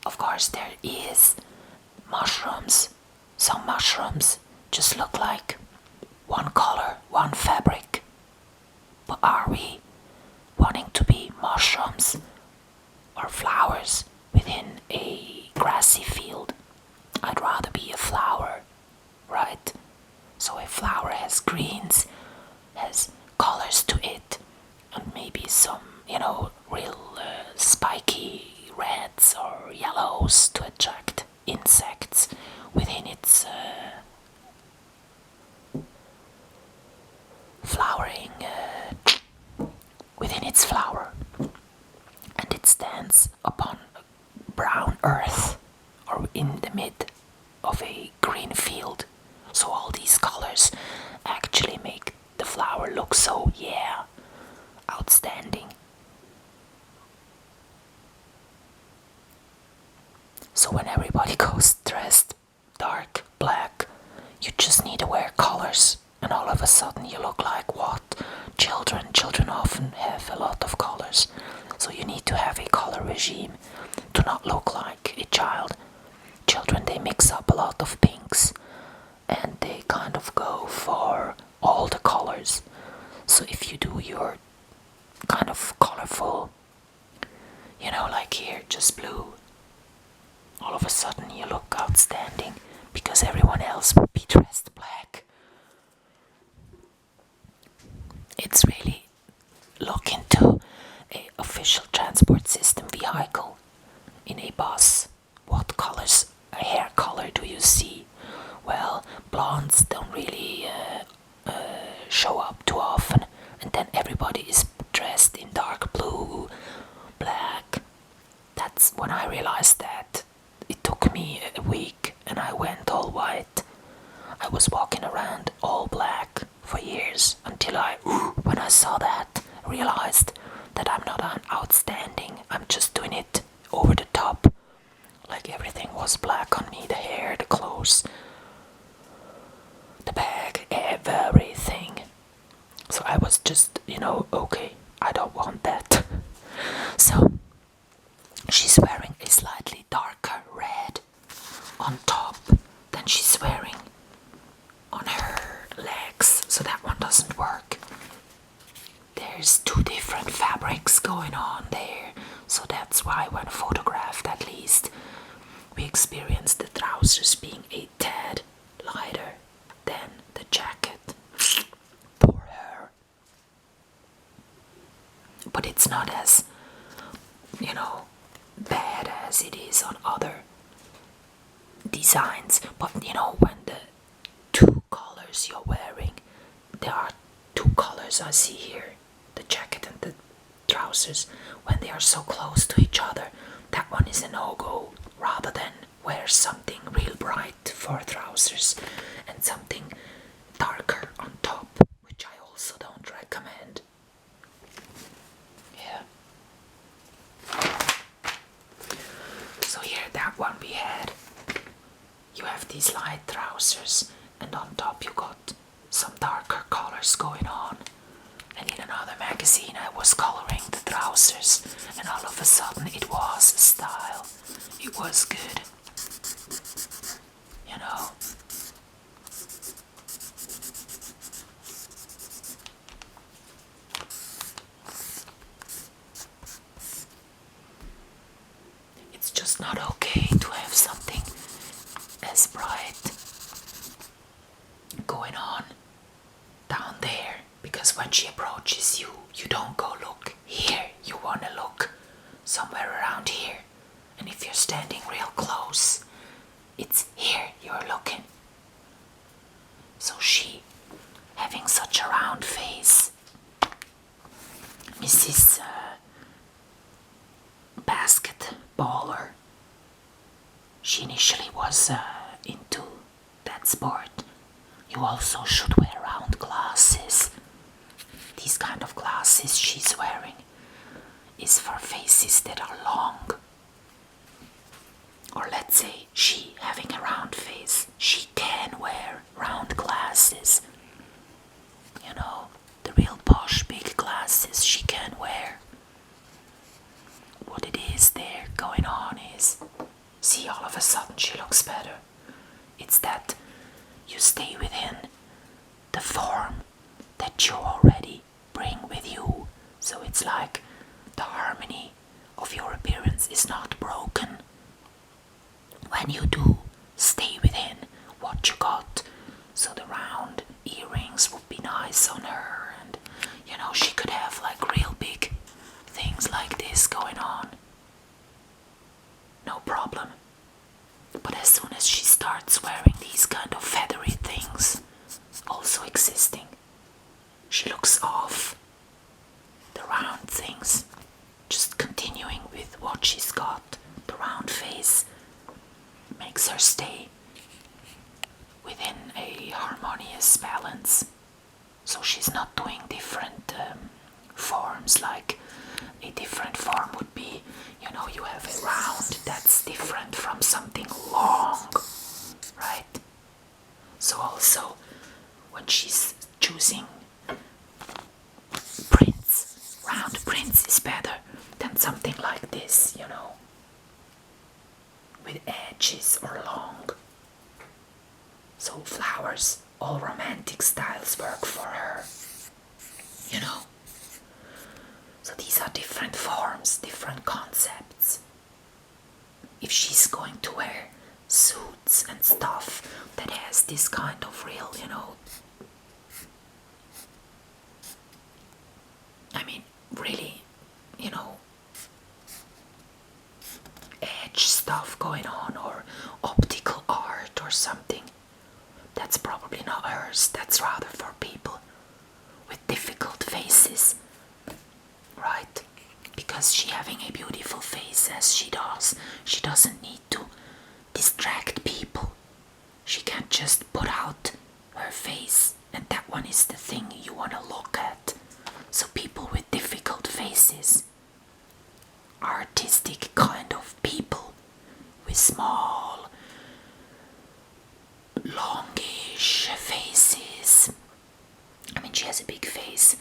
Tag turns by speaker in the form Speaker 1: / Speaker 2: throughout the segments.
Speaker 1: of course, there is mushrooms. Some mushrooms just look like one color, one fabric. But are we wanting to be mushrooms or flowers within a grassy field? I'd rather be a flower, right? So a flower has greens, has colors to it, and maybe some, real spiky reds or yellows to attract insects within its flowering, within its flower. And it stands upon brown earth or in the mid of a green field. So all these colors actually make the flower look so, outstanding. So when everybody goes dressed dark black, you just need to wear colors, and all of a sudden you look like what? Children. Children often have a lot of colors. So you need to have a color regime to not look like a child. Children, they mix up a lot of pinks and they kind of go for all the colors. So if you do your kind of colorful, like here, just blue, all of a sudden you look outstanding because everyone else would be dressed black. It's really look into a official transport system vehicle in a bus. What colors, hair color do you see? Well, blondes don't really show up too often, and then everybody is dressed in dark blue, black. That's when I realized that. It took me a week and I went all white. I was walking around all black for years until when I saw that, realized that I'm not outstanding. I'm just doing it over the top. Like everything was black on me, the hair, the clothes, the bag, everything. So I was just, okay, I don't want that. So she's wearing a slightly darker red on top than she's wearing on her legs, so that one doesn't work. There's two different fabrics going on there, so that's why when photographed, at least, we experience the trousers being a tad lighter than the jacket. Poor her. But it's not as, bad as it is on other designs. But when the two colors you're wearing, there are two colors I see here, the jacket and the trousers, when they are so close to each other, that one is a no-go, rather than wear something real bright for trousers and something darker on top, which I also don't recommend. Yeah. So here, that one we had. You have these light trousers, and on top you got some darker colors going on. And in another magazine I was coloring the trousers, and all of a sudden it was style. It was good. It's just not okay to have something as bright going on down there, because when she approaches you, you don't go look here, you want to look somewhere around here. And if you're standing real close, it's here you're looking. So she, having such a round face, Mrs. Basketballer, she initially was into that sport. You also should wear round glasses. These kind of glasses she's wearing is for faces that are long. Or let's say she having a round face, she can wear round glasses. The real posh big glasses she can wear. What it is there going on is looks better. It's that you stay within the form that you already bring with you. So it's like the harmony of your appearance is not broken when you do stay within what you got. So the round earrings would be nice on her, and she could have like real big things like this going on. No problem. But as soon as she starts wearing these kind of feathery things, also existing, she looks off the round things, just continuing with what she's got. The round face makes her stay within a harmonious balance. So she's not doing different forms. Like a different form would be, you have a round that's different from something long, right? So also when she's choosing prints, round prints is better than something like this, with edges or long. So flowers, all romantic styles work for her, So these are different forms, different concepts. If she's going to wear suits and stuff that has this kind of real, really, edge stuff going on, or optical art or something, that's probably not hers. That's rather for people with difficult faces, right? Because she having a beautiful face as she does, she doesn't need to distract people. She can't just put out her face, and that one is the thing you want to look at. So people with difficult faces, artistic kind of people with small, longish faces. She has a big face.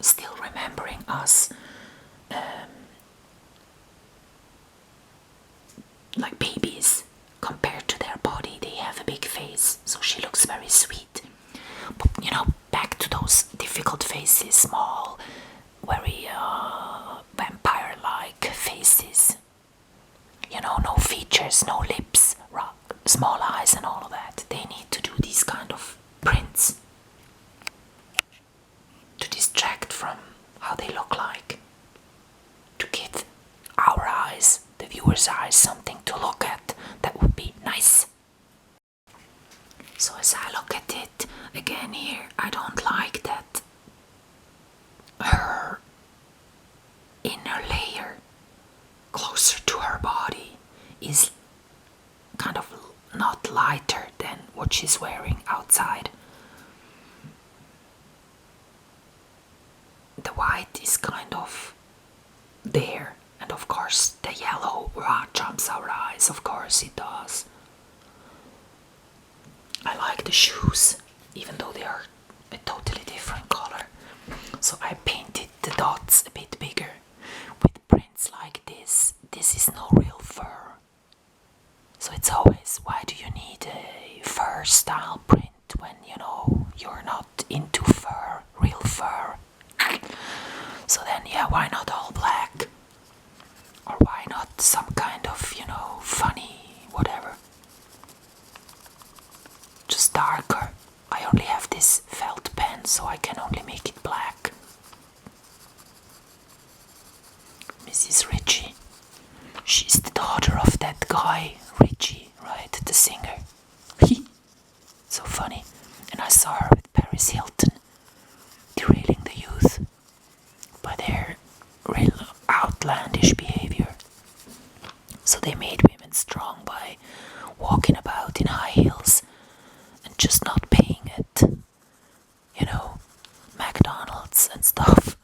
Speaker 1: Still remembering us like babies. Compared to their body, they have a big face, so she looks very sweet. But back to those difficult faces, small, very vampire-like faces. No features, no lips, small eyes and all of that. They need to do these kind of prints to distract from how they look like, to give our eyes, the viewer's eyes, something to look at that would be nice. So as I look at it again here, I don't like that her inner layer closer to her body is kind of not lighter than what she's wearing outside. The white is kind of there, and of course the yellow jumps our eyes, of course it does. I like the shoes, even though they are a totally different color. So I painted the dots a bit bigger with prints like this. This is no real fur. So it's always, why do you need a fur style print when you're not into fur, real fur? So then why not all black? Or why not some kind of, funny, whatever. Just darker. I only have this felt pen, so I can only make it black. Mrs. Richie. She's the daughter of that guy, Richie, right? The singer. So funny. And I saw her with Paris Hilton, derailing the youth by their real outlandish behavior. So they made women strong by walking about in high heels and just not paying it. McDonald's and stuff.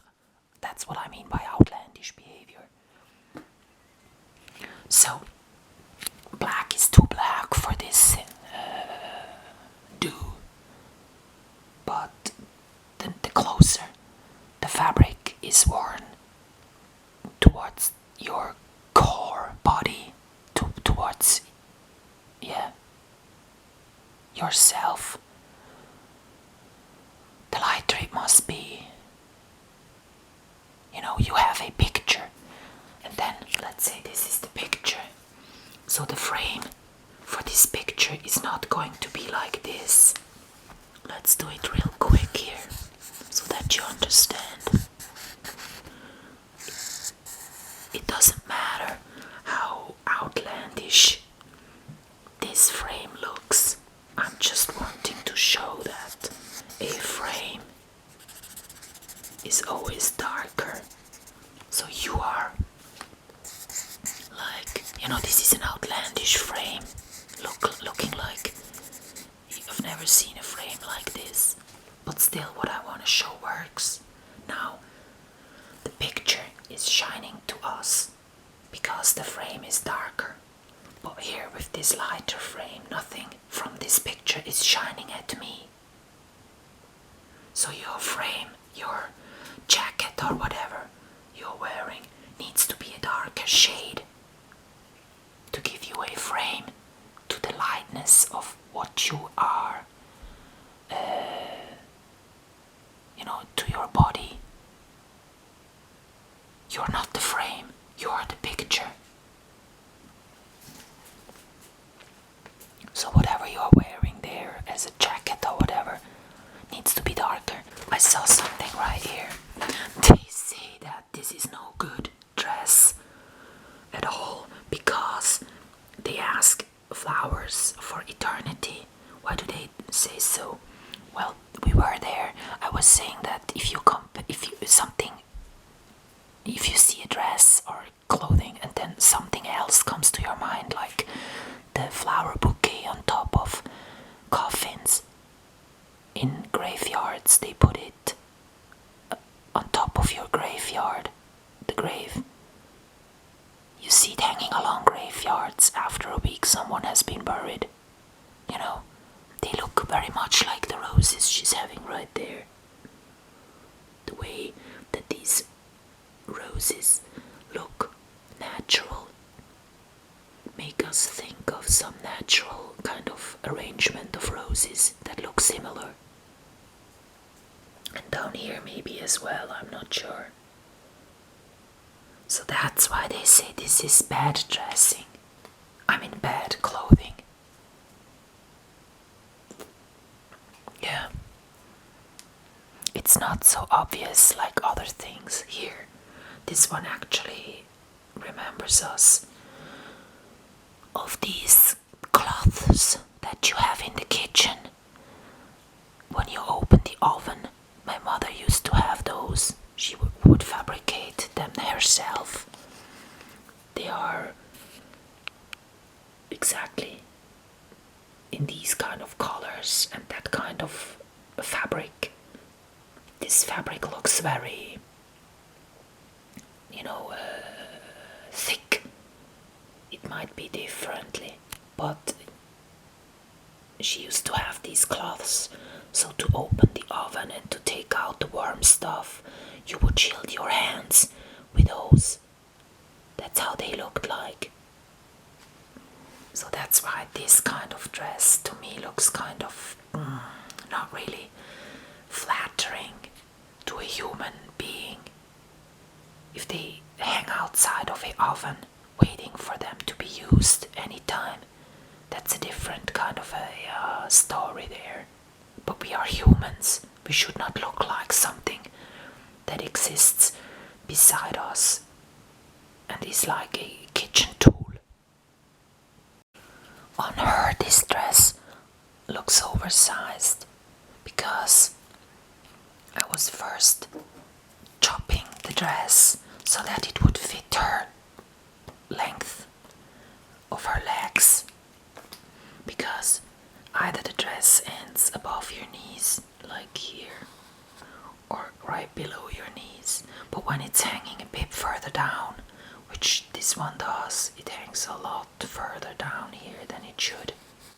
Speaker 1: That's what I mean by outlandish behavior. So, black is too black for this do. But the closer the fabric is worn towards your core body, to yourself, the lighter it must be. You have a picture, and then let's say this is the picture. So the frame for this picture is not going to be like this. Let's do it real quick here so that you understand. It doesn't matter how outlandish this frame looks. I'm just wanting to show that a frame is always darker. So you are like, this is an outlandish frame. Looking like I've never seen a frame like this. But still, what I want to show works. Now, the picture is shining to us because the frame is darker. But here with this lighter frame, nothing from this picture is shining at me. So your frame, your jacket or whatever you're wearing needs to be a darker shade to give you a frame to the lightness of what you are, to your body. You're not the frame, you're the picture. So whatever you're wearing there as a jacket or whatever needs to be darker. I saw something right here. They say that this is no good dress at all because they ask flowers for eternity. Why do they say so? Well, we were there. I was saying that if you see a dress or clothing and then something else comes to your mind, like the flower bouquet on top of coffins in graveyards, they put it on top of your graveyard, the grave. You see it hanging along graveyards. After a week someone has been buried. They look very much like the roses she's having right there. The way that these roses look natural, make us think of some natural kind of arrangement of roses that look similar. And down here maybe as well, I'm not sure. So that's why they say this is bad dressing. Bad clothing. Yeah. It's not so obvious like other things here. This one actually remembers us of these cloths that you have in the kitchen. When you open the oven, my mother used to have those. She would fabricate them herself. They are exactly in these kind of colors and that kind of fabric. This fabric looks very, thick. It might be differently, but she used to have these cloths. So to open the oven and to take out the warm stuff, you would shield your hands with those. That's how they looked like. So that's why this kind of dress to me looks kind of not really flattering to a human being. If they hang outside of an oven waiting for them to be used anytime, that's a different kind of a story there. But we are humans. We should not look like something that exists beside us and is like a kitchen tool. On her, this dress looks oversized because I was first chopping the dress so that it would fit her length of her legs, because either the dress ends above your knees like here or right below your knees, but when it's hanging a bit further down, which this one does, it hangs a lot further down here than it should.